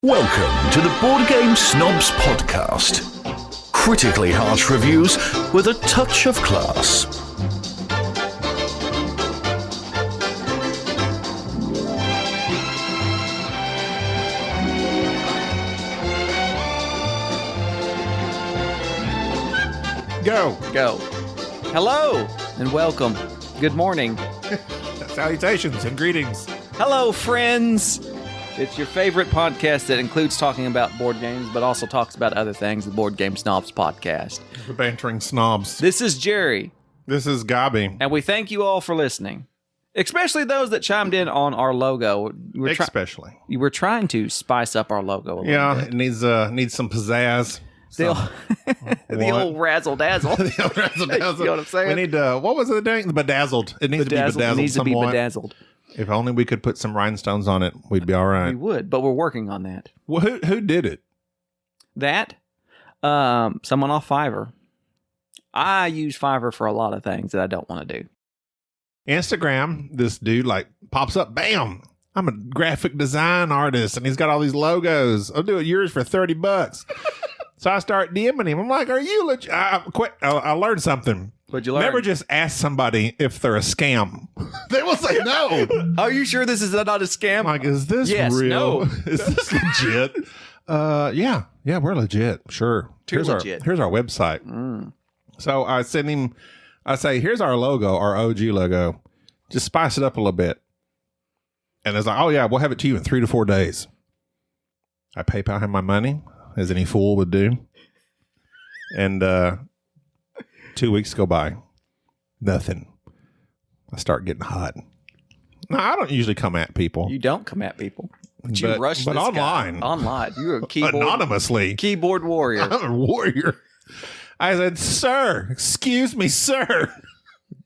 Welcome to the Board Game Snobs podcast. Critically harsh reviews with a touch of class. Go. Hello and welcome. Good morning. Salutations and greetings. Hello, friends. It's your favorite podcast that includes talking about board games, but also talks about other things, the Board Game Snobs podcast. The bantering snobs. This is Jerry. This is Gaby. And we thank you all for listening, especially those that chimed in on our logo. We're trying to spice up our logo a little bit. It needs some pizzazz. The old razzle dazzle. The old razzle dazzle. You know what I'm saying? We need what was it doing? The bedazzled. It needs to be bedazzled. It needs to be bedazzled. If only we could put some rhinestones on it, we'd be all right. We would, but we're working on that. Well, who did it? That? Someone off Fiverr. I use Fiverr for a lot of things that I don't want to do. Instagram, this dude pops up, bam! I'm a graphic design artist, and he's got all these logos. I'll do it yours for $30. So I start DMing him. I'm like, are you legit? I learned something. What'd you learn? Never just ask somebody if they're a scam. They will say no. Are you sure this is not a scam? I'm like, is this real? No. Is this legit? Yeah, we're legit. Sure. Here's our website. Mm. So I send him, I say, here's our logo, our OG logo. Just spice it up a little bit. And it's like, oh yeah, we'll have it to you in 3 to 4 days. I PayPal him my money, as any fool would do. And 2 weeks go by. Nothing. I start getting hot. No, I don't usually come at people. You don't come at people. But you rush this online. Guy. Online. You're a keyboard. Anonymously. Keyboard warrior. I'm a warrior. I said, sir, excuse me, sir.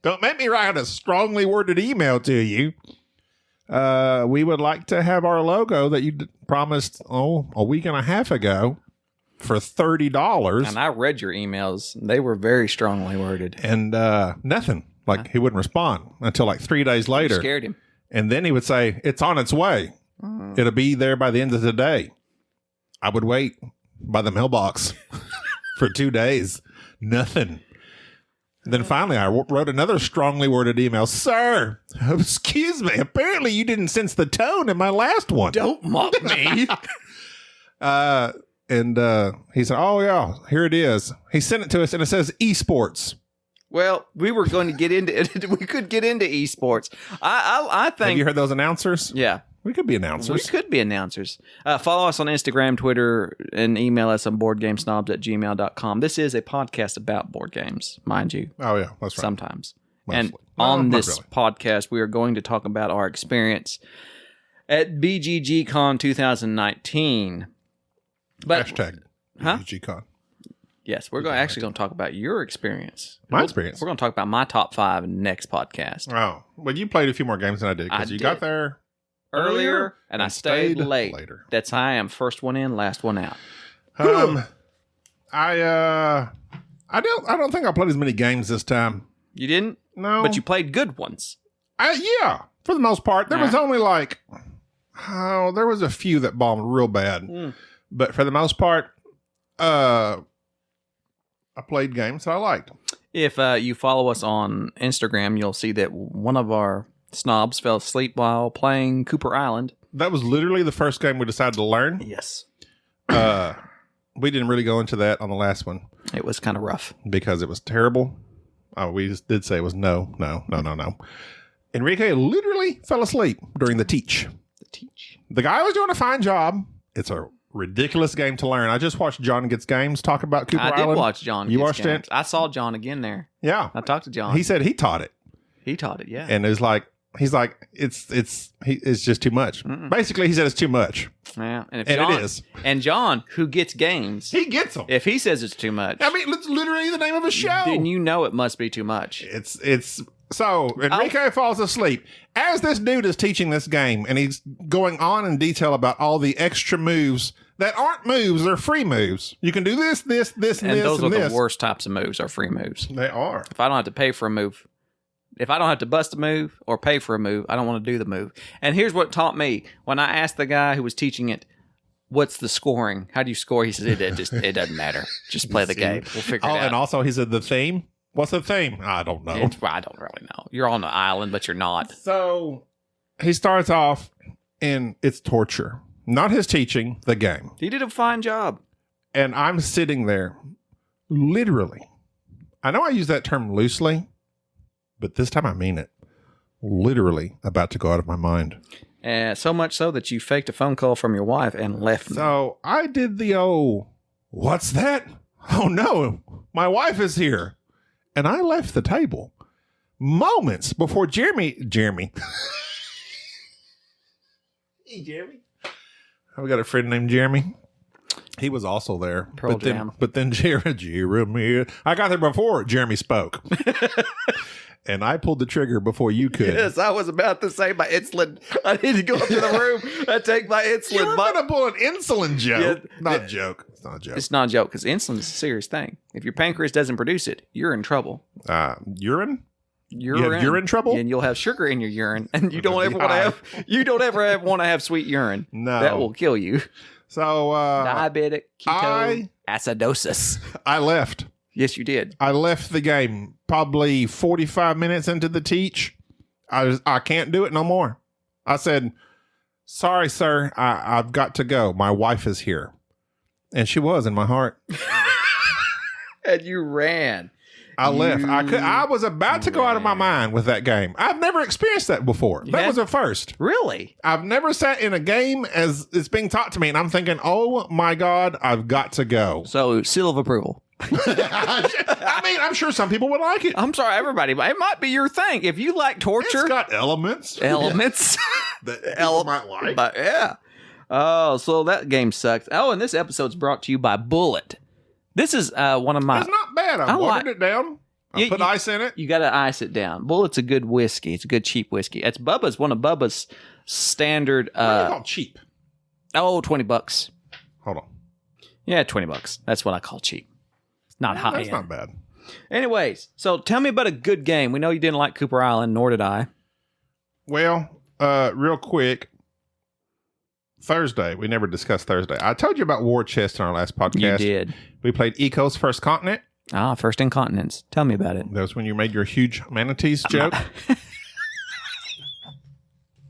Don't make me write a strongly worded email to you. We would like to have our logo that you promised, a week and a half ago for $30. And I read your emails. They were very strongly worded. And nothing. He wouldn't respond until 3 days later. You scared him. And then he would say, it's on its way. It'll be there by the end of the day. I would wait by the mailbox for 2 days. Nothing. And then finally, I wrote another strongly worded email. Sir, excuse me. Apparently, you didn't sense the tone in my last one. Don't mock me. And he said, oh, yeah, here it is. He sent it to us, and it says esports. Well, we were going to get into it. We could get into esports. I think. Have you heard those announcers? Yeah. We could be announcers. Follow us on Instagram, Twitter, and email us on boardgamesnobs@gmail.com. This is a podcast about board games, mind you. Oh, yeah, that's right. Sometimes. Mostly. And on this podcast, we are going to talk about our experience at BGG Con 2019. But, Hashtag BGG Con. Yes, we're actually going to talk about your experience. Experience. We're going to talk about my top 5 in the next podcast. Oh, well, you played a few more games than I did because you got there earlier and I stayed late. Later. That's how I am. First one in, last one out. I don't think I played as many games this time. You didn't? No. But you played good ones. Yeah, for the most part. There was only there was a few that bombed real bad. But for the most part, I played games that I liked. If you follow us on Instagram, you'll see that one of our snobs fell asleep while playing Cooper Island. That was literally the first game we decided to learn. Yes. We didn't really go into that on the last one. It was kind of rough. Because it was terrible. Oh, we just did say it was no. Enrique literally fell asleep during the teach. The guy was doing a fine job. It's a ridiculous game to learn. I just watched John Gets Games talk about Cooper Island. I did watch John You Gets watched Games. it? I saw John again there. Yeah. I talked to John. He said he taught it. He taught it, yeah. And it was he's like, it's just too much. Mm-mm. Basically, he said it's too much. Yeah. And John, it is. And John, who gets games. He gets them. If he says it's too much. I mean, it's literally the name of a show. Then you know it must be too much. So Enrique falls asleep as this dude is teaching this game, and he's going on in detail about all the extra moves that aren't moves, they're free moves. You can do this, and this, and those and are the worst types of moves, are free moves. They are. If I don't have to pay for a move, if I don't have to bust a move or pay for a move, I don't want to do the move. And here's what taught me. When I asked the guy who was teaching it, what's the scoring? How do you score? He says, it doesn't matter. Just play the game. We'll figure it out. And also he said the theme. What's the theme? I don't know. I don't really know. You're on the island, but you're not. So he starts off, and it's torture. Not his teaching, the game. He did a fine job. And I'm sitting there, literally. I know I use that term loosely, but this time I mean it. Literally about to go out of my mind. So much so that you faked a phone call from your wife and left me. So I did the what's that? Oh no, my wife is here. And I left the table moments before Jeremy. Hey, Jeremy. I've got a friend named Jeremy. He was also there. But then Jeremy, I got there before Jeremy spoke. And I pulled the trigger before you could. Yes, I was about to say my insulin. I need to go up to the room and take my insulin. You're going to pull an insulin joke. Yeah, not a joke. It's not a joke. It's not a joke because insulin is a serious thing. If your pancreas doesn't produce it, you're in trouble. Urine? You're You have urine trouble? And you'll have sugar in your urine, and you don't ever want to have sweet urine. No. That will kill you. So Diabetic, keto, acidosis. I left. Yes, you did. I left the game probably 45 minutes into the teach. I can't do it no more. I said, sorry, sir. I've got to go. My wife is here. And she was in my heart. And you ran. I left. I was about to go out of my mind with that game. I've never experienced that before. That was a first. Really? I've never sat in a game as it's being taught to me, and I'm thinking, oh my God, I've got to go. So, seal of approval. I mean, I'm sure some people would like it. I'm sorry, everybody, but it might be your thing. If you like torture, It's got elements. that people might like. But yeah. Oh, so that game sucks. Oh, and this episode's brought to you by Bullet. This is one of my. It's not bad. I watered it down. I put ice in it. You got to ice it down. Bullet's a good whiskey. It's a good cheap whiskey. It's one of Bubba's standard. What do you call cheap? Oh, $20. Hold on. Yeah, $20. That's what I call cheap. It's not high. That's not bad. Anyways, so tell me about a good game. We know you didn't like Cooper Island, nor did I. Well, real quick. Thursday. We never discussed Thursday. I told you about War Chest in our last podcast. You did. We played Eco's First Continent. First in Continents. Tell me about it. That was when you made your huge manatees joke.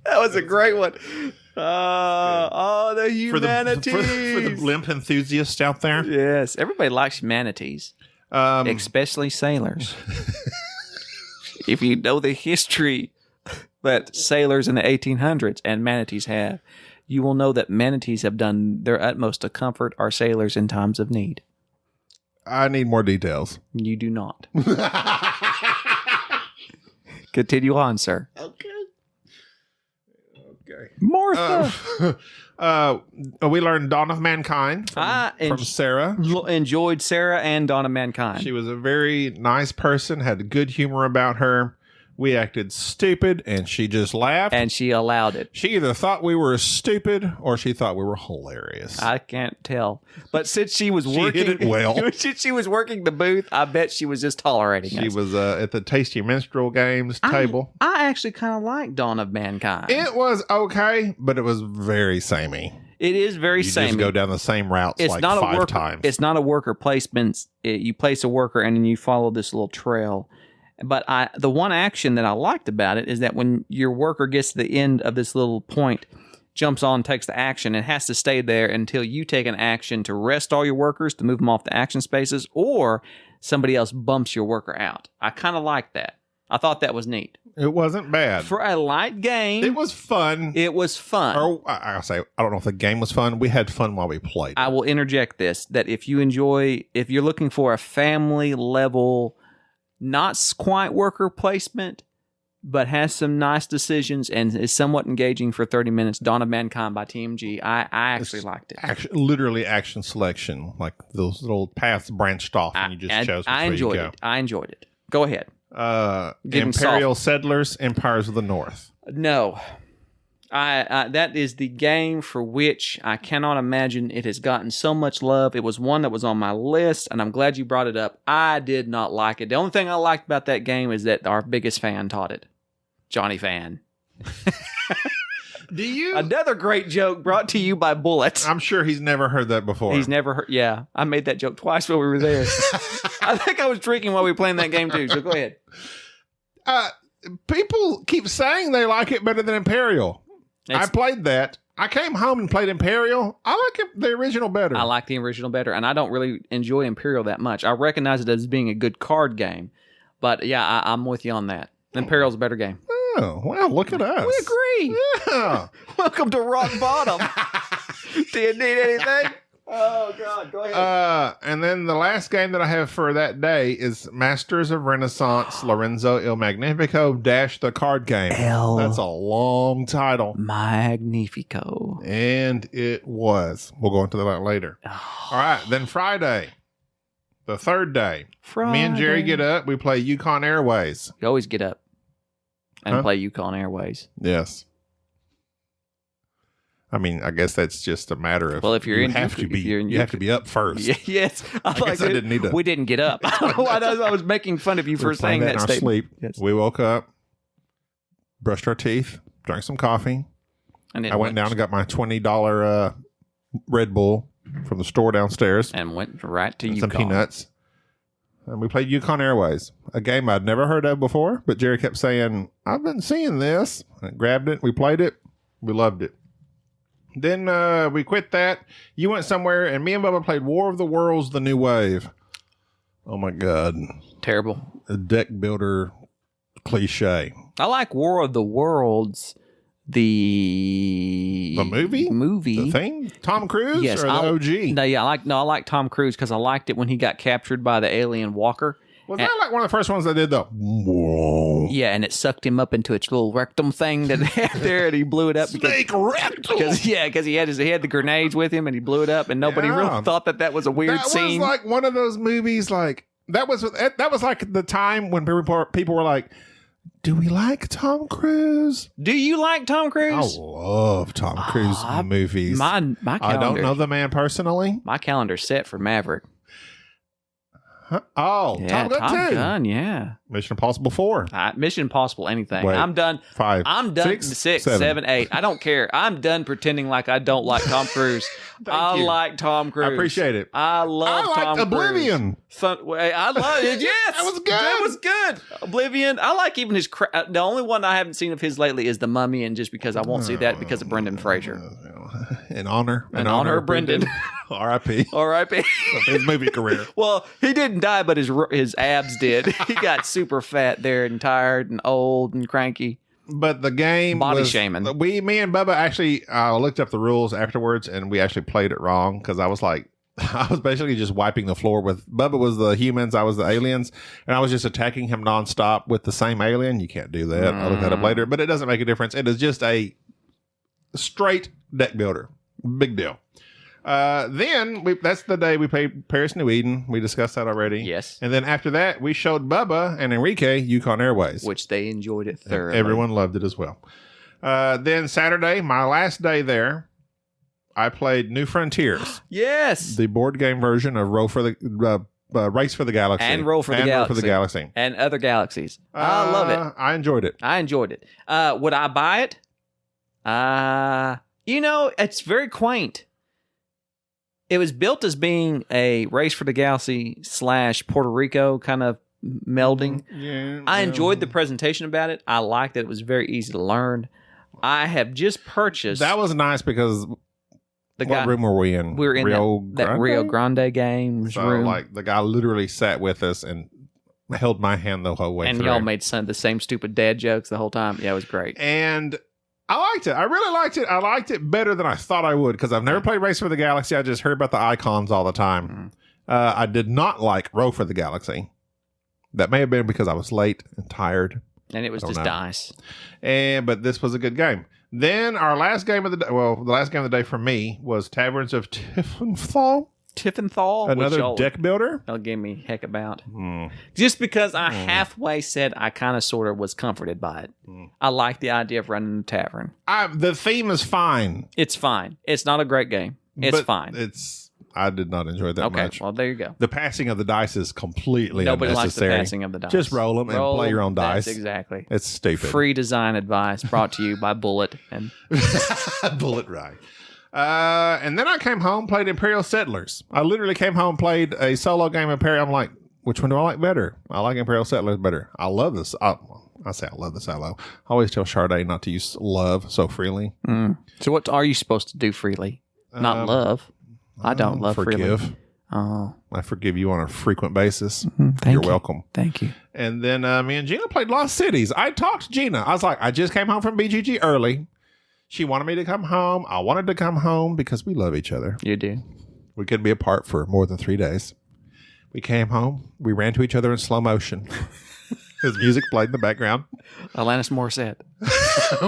That was a great one. The humanities. For the blimp enthusiasts out there. Yes. Everybody likes manatees. Especially sailors. If you know the history that sailors in the 1800s and manatees have, you will know that manatees have done their utmost to comfort our sailors in times of need. I need more details. You do not. Continue on, sir. Okay. Martha. We learned Dawn of Mankind from Sarah. Enjoyed Sarah and Dawn of Mankind. She was a very nice person, had good humor about her. We acted stupid, and she just laughed. And she allowed it. She either thought we were stupid, or she thought we were hilarious. I can't tell. But since she was working, did it well. Since she was working the booth, I bet she was just tolerating us. She was at the Tasty Minstrel Games table. I actually kind of like Dawn of Mankind. It was okay, but it was very samey. It is very samey. You just go down the same routes it's like not five times. It's not a worker placement. You place a worker and then you follow this little trail. But the one action that I liked about it is that when your worker gets to the end of this little point, jumps on, takes the action, and has to stay there until you take an action to rest all your workers, to move them off the action spaces, or somebody else bumps your worker out. I kind of like that. I thought that was neat. It wasn't bad. For a light game. It was fun. It was fun. Or I'll say, I don't know if the game was fun. We had fun while we played. I will interject this, that if you're looking for a family level, not quite worker placement, but has some nice decisions and is somewhat engaging for 30 minutes, Dawn of Mankind by TMG, I actually liked it. Literally action selection, like those little paths branched off and you just chose which way you go. I enjoyed it. Go ahead. Imperial Settlers, Empires of the North. No. That is the game for which I cannot imagine it has gotten so much love. It was one that was on my list, and I'm glad you brought it up. I did not like it. The only thing I liked about that game is that our biggest fan taught it. Johnny Fan. Do you? Another great joke brought to you by Bullets. I'm sure he's never heard that before. He's never heard. Yeah, I made that joke twice while we were there. I think I was drinking while we were playing that game too. So go ahead. People keep saying they like it better than Imperial. I played that. I came home and played Imperial. I like the original better. I like the original better, and I don't really enjoy Imperial that much. I recognize it as being a good card game, but yeah, I'm with you on that. Imperial's a better game. Oh, well, look at us. We agree. Yeah. Welcome to Rock Bottom. Do you need anything? Oh, God. Go ahead. And then the last game that I have for that day is Masters of Renaissance Lorenzo Il Magnifico - the card game. That's a long title. Magnifico. And it was. We'll go into that later. All right. Then Friday, the third day. Me and Jerry get up. We play Yukon Airways. You always get up and play Yukon Airways. Yes. I mean, I guess that's just a matter of. Well, if you're you have to be up first. Yes, I guess I didn't need to. We didn't get up. I was making fun of you for saying that statement. Sleep. Yes. We woke up, brushed our teeth, drank some coffee. And I went down and got my $20 Red Bull from the store downstairs, and went right to Yukon. Some peanuts. And we played Yukon Airways, a game I'd never heard of before. But Jerry kept saying, "I've been seeing this." And I grabbed it. We played it. We loved it. Then we quit that. You went somewhere, and me and Bubba played War of the Worlds: The New Wave. Oh, my God. Terrible. A deck builder cliche. I like War of the Worlds, the movie? The thing? Tom Cruise? Yes, or the OG? I like Tom Cruise because I liked it when he got captured by the alien walker. Was that like one of the first ones they did, though? Whoa. Yeah, and it sucked him up into its little rectum thing that it had there, and he blew it up. Snake rectum! Because he had the grenades with him, and he blew it up, and nobody really thought that was a weird scene. That was like one of those movies, like, that was like the time when people were like, do we like Tom Cruise? Do you like Tom Cruise? I love Tom Cruise movies. My calendar, I don't know the man personally. My calendar's set for Maverick. Huh? Oh, yeah, Top Gun, yeah. Mission Impossible 4. Mission Impossible anything. Wait, I'm done. 5. I'm done. 6, 7, 8. I don't care. I'm done pretending like I don't like Tom Cruise. I like Tom Cruise. I appreciate it. I love Tom Cruise. Oblivion. I love it. Yes. That was good. That was good. Oblivion. I like even his... the only one I haven't seen of his lately is The Mummy, and just because I won't see that because of Brendan Fraser. In honor of Brendan. R.I.P. R.I.P. His movie career. Well, he didn't die, but his abs did. He got super fat there and tired and old and cranky. But the game body shaming. Me and Bubba actually looked up the rules afterwards, and we actually played it wrong because I was basically just wiping the floor with Bubba was the humans, I was the aliens, and I was just attacking him nonstop with the same alien. You can't do that. I'll look that up later, but it doesn't make a difference. It is just a straight deck builder. Big deal. Then that's the day we played Paris New Eden. We discussed that already. Yes. And then after that, we showed Bubba and Enrique Yukon Airways, which they enjoyed it thoroughly. Everyone loved it as well. Then Saturday, my last day there, I played New Frontiers. Yes. The board game version of Race for the Galaxy. And Roll for the Galaxy. And other galaxies. I love it. I enjoyed it. Would I buy it? It's very quaint. It was built as being a Race for the Galaxy / Puerto Rico kind of melding. Yeah, I enjoyed the presentation about it. I liked that it was very easy to learn. I have just purchased... That was nice because... What room were we in? We were in that Rio Grande game room. Like, the guy literally sat with us and held my hand the whole way through. And y'all made some of the same stupid dad jokes the whole time. Yeah, it was great. And... I liked it. I really liked it. I liked it better than I thought I would because I've never played Race for the Galaxy. I just heard about the icons all the time. I did not like Row for the Galaxy. That may have been because I was late and tired. And it was just dice. But this was a good game. Then our last game of the day, the last game of the day for me was Taverns of Tiffenthal. Another deck builder. That'll give me heck about. Just because I halfway said I kind of sort of was comforted by it. I like the idea of running a tavern. The theme is fine. It's fine. It's not a great game. It's fine. I did not enjoy that much. Well, there you go. The passing of the dice is completely Nobody likes the unnecessary. passing of the dice. Just roll them and play your own dice. Exactly. It's stupid. Free design advice brought to you by Bullet. And Bullet right. And then I came home, played Imperial Settlers. I literally came home, played a solo game of Imperial. I'm like, which one do I like better? I like Imperial Settlers better. I love this. I say I love the solo. I always tell Sade not to use love so freely. So what are you supposed to do freely? Not love. I don't love forgive. freely. Oh. I forgive you on a frequent basis. Thank You're you. welcome. Thank you. And then me and Gina played Lost Cities. I talked to Gina. I was like, I just came home from BGG early. She wanted me to come home. I wanted to come home because we love each other. You do. We couldn't be apart for more than 3 days. We came home. We ran to each other in slow motion. His music played in the background. Alanis Morissette.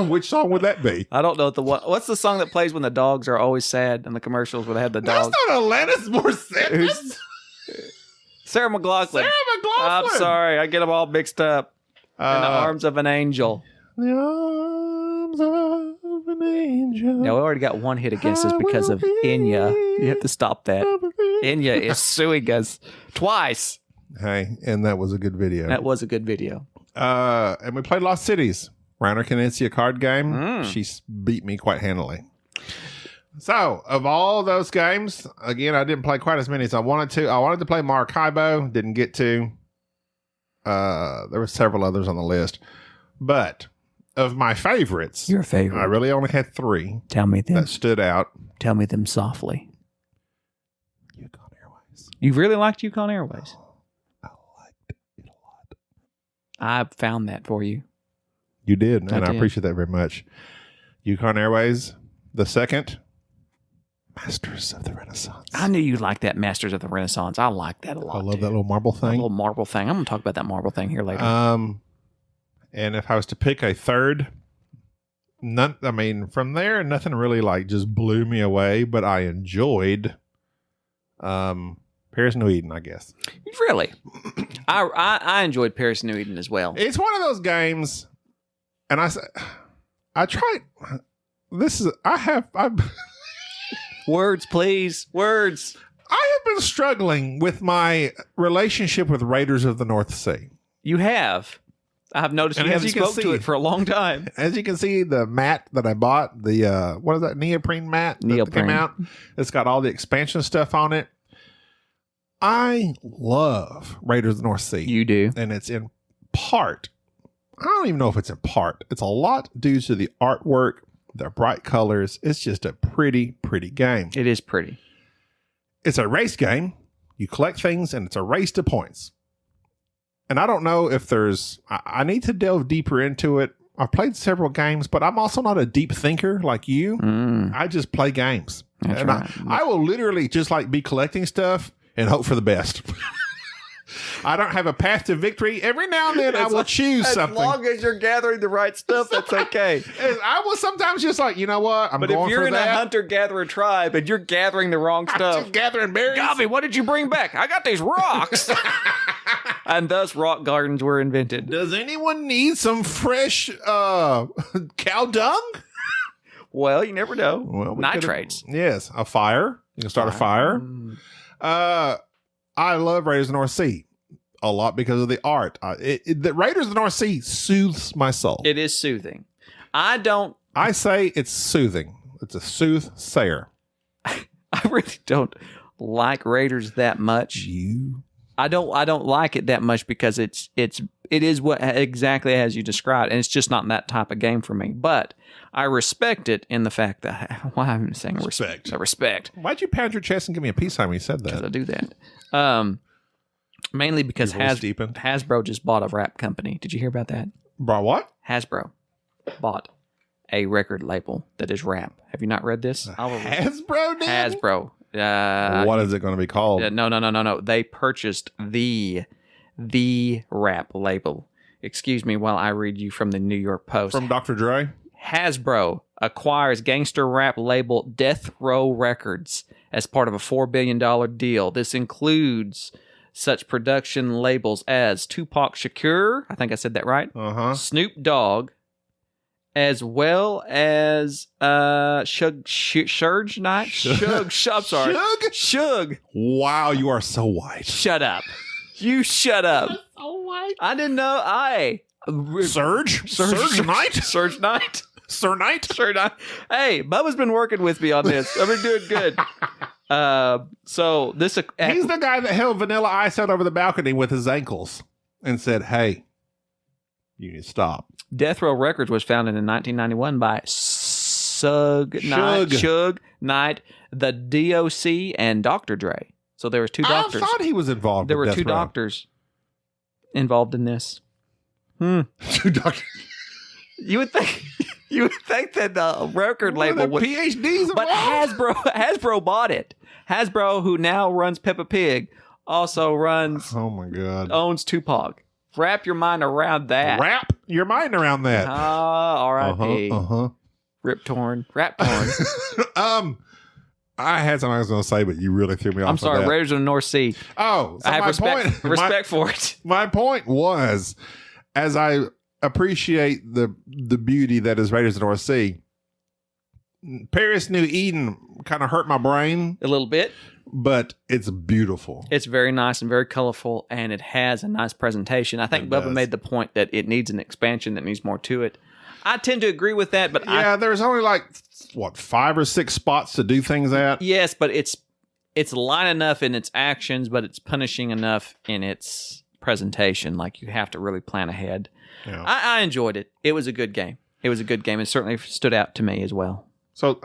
Which song would that be? I don't know what's the song that plays when the dogs are always sad in the commercials where they have the dogs. That's not Alanis Morissette. Sarah McLachlan. Sarah McLachlan. I'm sorry. I get them all mixed up. In the arms of an angel. The arms of an angel. Now, we already got one hit against us because of Enya. You have to stop that. Enya is suing us twice. Hey, and that was a good video. That was a good video. And we played Lost Cities. Rainer Knizia card game. She beat me quite handily. So, of all those games, again, I didn't play quite as many as I wanted to. I wanted to play Maracaibo. Didn't get to. There were several others on the list. But of my favorites, Your favorite. I really only had 3 Tell me them. that stood out. Tell me them softly. Yukon Airways. You really liked Yukon Airways. I liked it a lot. I found that for you. You did, and I did. appreciate that very much. Yukon Airways, the second, Masters of the Renaissance. I knew you liked that Masters of the Renaissance. I like that a lot. I love too. that little marble That thing. little marble thing. I'm going to talk about that marble thing here later. And if I was to pick a third, from there, nothing really like just blew me away, but I enjoyed Paris New Eden, I guess. Really? I enjoyed Paris New Eden as well. It's one of those games, and I tried. I've Words, please. Words. I have been struggling with my relationship with Raiders of the North Sea. You have. I have noticed And you as haven't you can spoke to see- it for a long time. As you can see, the mat that I bought, the what is that, neoprene mat that Neoprene. came out, it's got all the expansion stuff on it. I love Raiders of the North Sea. You do. And it's in part, I don't even know if it's in part, it's a lot due to the artwork, the bright colors. It's just a pretty, pretty game. It is pretty. It's a race game. You collect things and it's a race to points. And I don't know if I need to delve deeper into it. I've played several games, but I'm also not a deep thinker like you. I just play games. That's and right. I will literally just like be collecting stuff and hope for the best. I don't have a path to victory. Every now and then I will choose something. As long as you're gathering the right stuff, that's okay. And I will sometimes just like, you know what? I'm But going if you're for in that. a hunter-gatherer tribe and you're gathering the wrong I'm stuff, just gathering berries. Gaby, what did you bring back? I got these rocks. And thus rock gardens were invented. Does anyone need some fresh cow dung? Well, you never know. Well, we Nitrates. could've- Yes, a fire. You can start a fire. I love Raiders of the North Sea a lot because of the art. The Raiders of the North Sea soothes my soul. It is soothing. I say it's soothing. It's a soothsayer. I really don't like Raiders that much. I don't like it that much because it is what exactly as you described, and it's just not that type of game for me. But I respect it in the fact that why am I saying respect? I respect Why'd you pound your chest and give me a peace sign when you said because I that? do that. Mainly because Your voice deepened. Hasbro just bought a rap company. Did you hear about that? Bro, what? Hasbro bought a record label that is rap. Have you not read this? Hasbro did? Hasbro. What is it going to be called? No. They purchased the rap label. Excuse me while I read you from the New York Post. From Dr. Dre? Hasbro acquires gangster rap label Death Row Records as part of a $4 billion deal. This includes such production labels as Tupac Shakur, I think I said that right, Uh-huh. Snoop Dogg, as well as Surge Night. I'm sorry. Shug. Wow, you are so white. Shut up. You shut up. So white. I didn't know. Surge Night? Surge Night. Sir Knight? Sure not. Hey, Bubba's been working with me on this. I've been doing good. So this He's the guy that held Vanilla Ice out over the balcony with his ankles and said, "Hey, you need to stop." Death Row Records was founded in 1991 by Suge Knight, the DOC, and Dr. Dre. So there was two doctors. I thought he was involved. There were Death two Row. doctors involved in this. Two doctors. You would think that the record label would PhDs, but Hasbro bought it. Hasbro, who now runs Peppa Pig, also runs. Oh my God! Owns Tupac. Wrap your mind around that. Wrap your mind around that. R.I.P. Rip torn. Rap torn. I had something I was going to say, but you really threw me off. I'm sorry. That. Raiders of the North Sea. Oh, so I have my respect for it. My point was, as I appreciate the beauty that is Raiders of the North Sea, Paris New Eden kind of hurt my brain A little bit. but it's beautiful. It's very nice and very colorful, and it has a nice presentation. I think It Bubba does. made the point that it needs an expansion, that needs more to it. I tend to agree with that, but There's only like 5 or 6 spots to do things at. yes, but it's light enough in its actions, but it's punishing enough in its presentation. Like, you have to really plan ahead. Yeah. I enjoyed it. It was a good game. It certainly stood out to me as well. So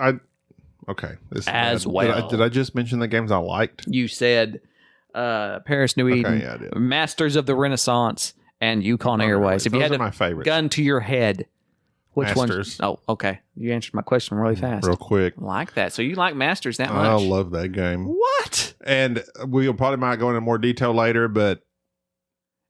okay. This As is well. Did I just mention the games I liked? You said Paris New Eden, yeah, I did. Masters of the Renaissance, and Yukon Airways. If you Those had are a my favorites. gun to your head, which one? Masters. Oh, okay. You answered my question really fast. Real quick. I like that. So you like Masters that I much? love that game. What? And we'll probably might go into more detail later, but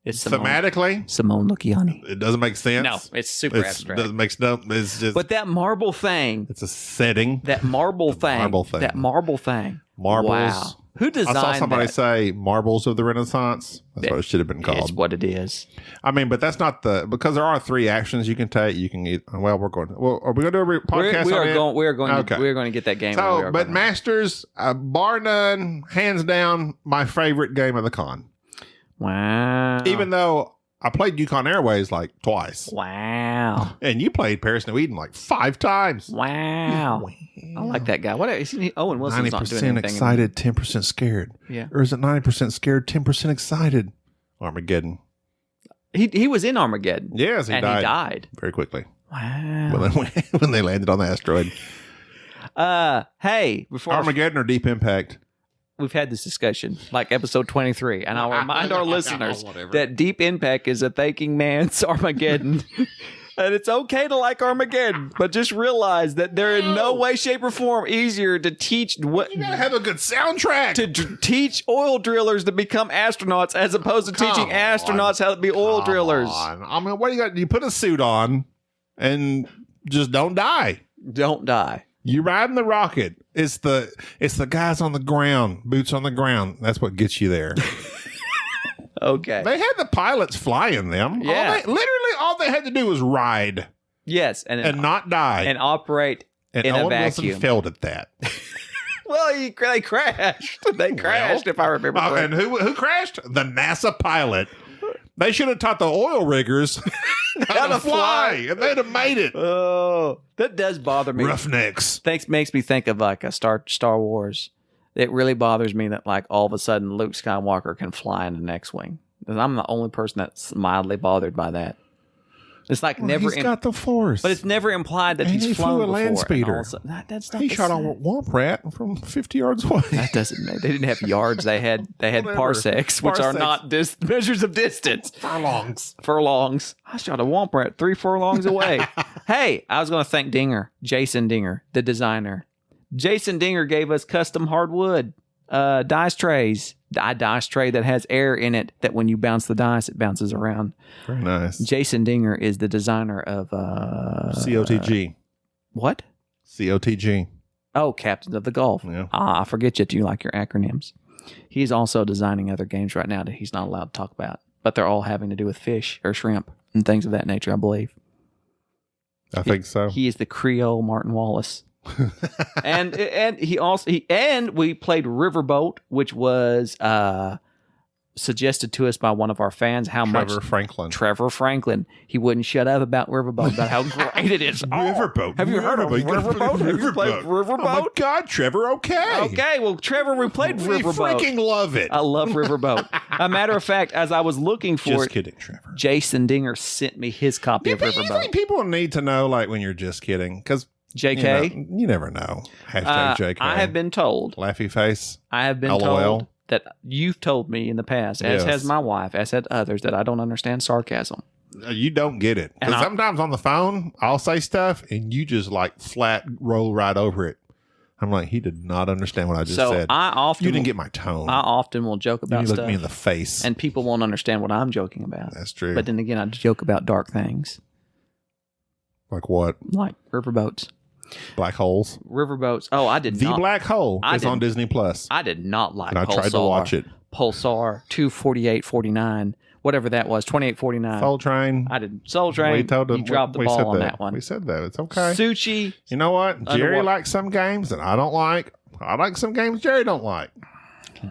It's thematically, Simone Luciani. it doesn't make sense. No, it's super It abstract. doesn't make no. It's just. But that marble thing, it's a setting. that marble thing, marble thing. Marbles. Wow. Who designed I saw somebody that? say marbles of the Renaissance. That's what it should have been called. It's what it is. I mean, but that's not because there are 3 actions you can take. You can eat. Well, are we going to do a podcast? We on it? are going Okay. to get that game. So, but Masters, bar none, hands down, my favorite game of the con. Wow. Even though I played Yukon Airways like twice. Wow. And you played Paris New Eden like 5 times. Wow. I like that guy. What is he? Owen Wilson's not doing 90% anything. excited, 10% scared. Yeah. Or is it 90% scared, 10% excited? Armageddon. He was in Armageddon. Yes, he and died. he died. Very quickly. Wow. When they landed on the asteroid. Hey, before Armageddon or Deep Impact? we've had this discussion, like episode 23, and I'll remind our listeners that Deep Impact is a thinking man's Armageddon. And it's okay to like Armageddon, but just realize that they're in no way, shape, or form easier to teach what You gotta have a good soundtrack. to teach oil drillers to become astronauts as opposed to teaching Come astronauts how to be oil drillers. on. I mean, what do you got? You put a suit on and just don't die. Don't die. You riding the rocket. It's the guys on the ground, boots on the ground. That's what gets you there. Okay. They had the pilots flying them. Yeah. Literally all they had to do was ride Yes, and not die. and operate And in a Owen vacuum. Wilson failed at that. Well, they crashed. They crashed, if I remember And correctly. who crashed? The NASA pilot. They should have taught the oil riggers how to fly, and they'd have made it. Oh, that does bother me. Roughnecks. Makes me think of like a Star Wars. It really bothers me that like all of a sudden Luke Skywalker can fly in the X-wing. I'm the only person that's mildly bothered by that. It's like He's got the Force. but it's never implied that And he's he flown flew a before. land and all speeder. of a sudden- that's not He the shot a same. womp rat from 50 yards away. That doesn't matter. They didn't have yards. They had Whatever. parsecs, which are Parsecs. not measures of distance. Furlongs. I shot a womp rat 3 furlongs away. Hey, I was going to thank Jason Dinger, the designer. Jason Dinger gave us custom hardwood dice trays. A dice tray that has air in it that when you bounce the dice, it bounces around. Very nice. Jason Dinger is the designer of COTG. what? COTG. Oh, Captains of the Gulf. Yeah. I forget you like your acronyms. He's also designing other games right now that he's not allowed to talk about, but they're all having to do with fish or shrimp and things of that nature, I believe. I think so. He is the Creole Martin Wallace. and we played Riverboat, which was suggested to us by one of our fans. Trevor Franklin. He wouldn't shut up about Riverboat, about how great it is. Riverboat. Have you heard of Riverboat? Have you played Riverboat? Oh my God, Trevor, okay. Okay, well, Trevor, we played Riverboat. We freaking love it. I love Riverboat. A matter of fact, as I was looking for just it, kidding, Trevor. Jason Dinger sent me his copy of Riverboat. You think people need to know, like, when you're just kidding? Because JK? You never know. Hashtag JK. I have been told. Laughy face. I have been LOL. told that you've told me in the past, as Yes. has my wife, as had others, that I don't understand sarcasm. You don't get it. Because sometimes on the phone, I'll say stuff and you just like flat roll right over it. I'm like, he did not understand what I just said. You didn't get my tone. I often will joke about you stuff. look me in the face. And people won't understand what I'm joking about. That's true. But then again, I joke about dark things. Like what? Like riverboats. Black holes. Riverboats. Oh, I did not. The Black Hole is on Disney Plus. I did not like And I Pulsar. tried to watch it. Pulsar 248.49, whatever that was, 28.49. Soul Train. I did Soul Train. We told them, you dropped the we ball said on that one. We said that. It's okay. Sushi. You know what? Jerry Underwater. likes some games that I don't like. I like some games Jerry don't like.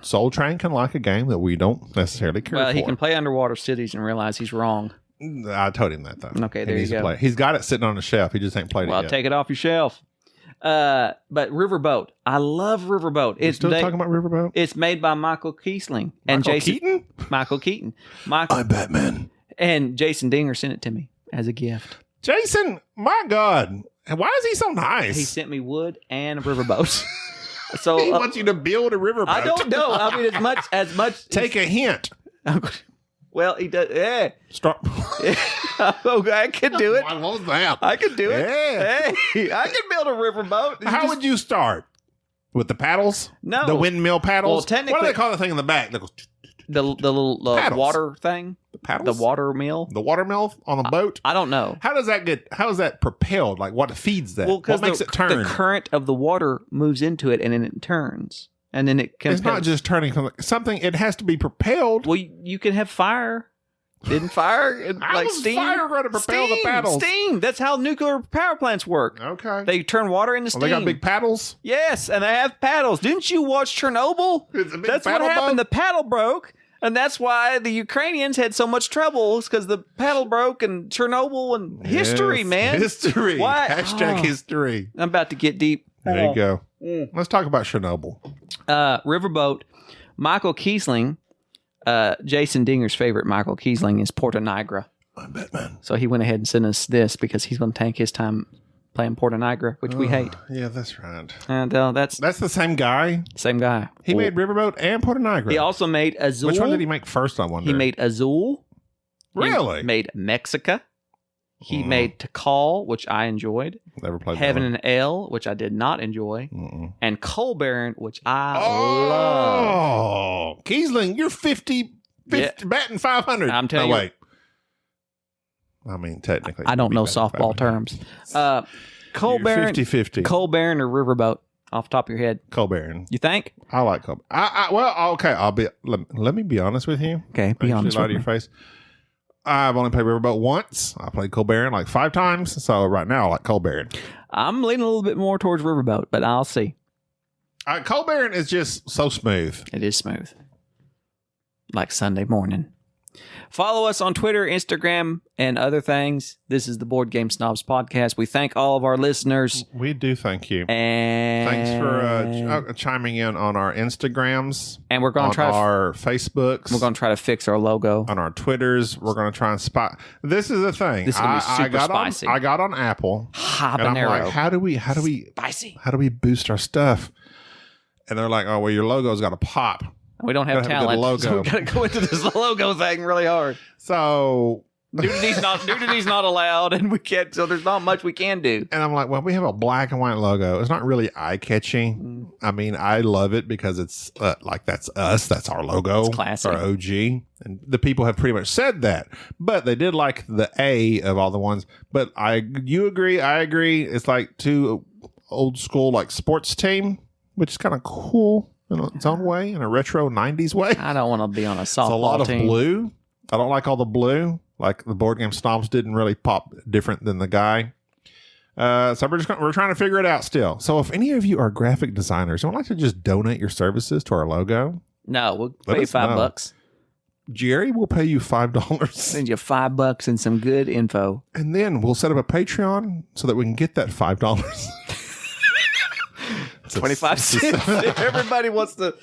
Soul Train can like a game that we don't necessarily care for. Well, he can play Underwater Cities and realize he's wrong. I told him that, though. Okay, there you go. Play. He's got it sitting on the shelf. He just ain't played it yet. Well, take it off your shelf. But Riverboat. I love Riverboat. We're still talking about Riverboat? It's made by Michael Kiesling. And Keaton? Michael Keaton. I'm Batman. And Jason Dinger sent it to me as a gift. Jason, my God. Why is he so nice? He sent me wood and Riverboat. So he wants you to build a riverboat. I don't know. I mean, as much. Take a hint. Well, he does. Yeah. Start. Okay, I can do it. What was that? I can do it. Yeah. Hey, I can build a riverboat. How would you start? With the paddles? No. The windmill paddles? Well, technically, what do they call the thing in the back? That goes, the little water thing? The paddles? The water mill? The watermill on the boat? I don't know. How is that propelled? Like what feeds that? Well, what makes it turn? The current of the water moves into it and then it turns. And then it can. It's not just turning something, it has to be propelled. Well, you can have fire. Didn't fire like steam? Fire going to propel the paddles? Steam. That's how nuclear power plants work. Okay. They turn water into steam. They got big paddles? Yes, and they have paddles. Didn't you watch Chernobyl? It's a big That's what paddle happened. boat? The paddle broke, and that's why the Ukrainians had so much trouble. Because the paddle broke and Chernobyl and history, Yes, man. History. What? Hashtag history. I'm about to get deep. There you go. Let's talk about Chernobyl. Riverboat. Michael Kiesling. Jason Dinger's favorite Michael Kiesling is Porta Nigra. I'm Batman. So he went ahead and sent us this because he's going to take his time playing Porta Nigra, which we hate. Yeah, that's right. And that's the same guy. Same guy. He made Riverboat and Porta Nigra. He also made Azul. Which one did he make first? I wonder. He made Azul. Really? He made Mexica. He made Tikal, which I enjoyed. Never played Heaven that one. and L, which I did not enjoy. And Coal Baron, which I love. Oh, Kiesling, you're 50 batting 500. I'm telling you. you. Wait. I mean, technically. I don't know batting softball 500. terms. Coal You're Baron. 50-50. Coal Baron or Riverboat off the top of your head. Coal Baron. You think? I like Coal Baron. Well, okay. Let me be honest with you. Okay, be honest lie with to your me. face. I've only played Riverboat once. I played Coal Baron like 5 times. So right now I like Coal Baron. I'm leaning a little bit more towards Riverboat, but I'll see. Coal Baron is just so smooth. It is smooth. Like Sunday morning. Follow us on Twitter, Instagram, and other things. This is the Board Game Snobs podcast. We thank all of our listeners. We do thank you. And Thanks for chiming in on our Instagrams. And we're going to try our Facebooks. We're going to try to fix our logo on our Twitters. We're going to try and spot. This is the thing. This is going to be super spicy. I got on Apple. Habanero. And I'm like, how do we spicy? How do we boost our stuff? And they're like, oh well, your logo's got to pop. We don't have talent, logo. so we got to go into this logo thing really hard. So nudity's not allowed, and we can't. So there's not much we can do. And I'm like, well, we have a black and white logo. It's not really eye catching. I mean, I love it because it's like that's us. That's our logo. It's classic. Our OG, and the people have pretty much said that. But they did like the A of all the ones. But you agree? I agree. It's like too old school, like sports team, which is kind of cool in its own way, in a retro 90s way. I don't want to be on a softball team. It's a lot of blue. I don't like all the blue. Like the Board Game Snobs didn't really pop different than the guy. So we're trying to figure it out still. So if any of you are graphic designers and would like to just donate your services to our logo, No, we'll Let pay you us know. $5. Jerry will pay you $5. Send you $5 and some good info. And then we'll set up a Patreon so that we can get that $5. 25 cents. Everybody wants to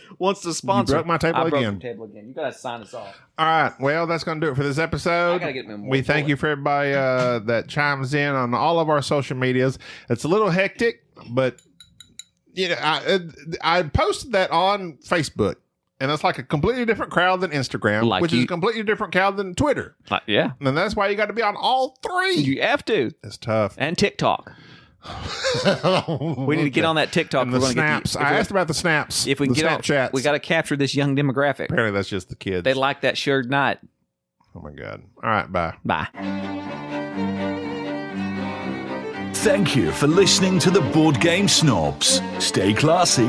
sponsor. You broke my table I broke again. your table again. You got to sign us off. All right. Well, that's going to do it for this episode. I gotta get me more We thank for you it. for everybody that chimes in on all of our social medias. It's a little hectic, but I posted that on Facebook, and it's like a completely different crowd than Instagram, which is a completely different crowd than Twitter. Yeah. And that's why you got to be on all three. You have to. It's tough. And TikTok. We need to get on that TikTok. And the snaps. I asked about the snaps. If we can the get on, Snapchats. we got to capture this young demographic. Apparently, that's just the kids. They like that shared night. Oh my God. All right. Bye. Bye. Thank you for listening to the Board Game Snobs. Stay classy.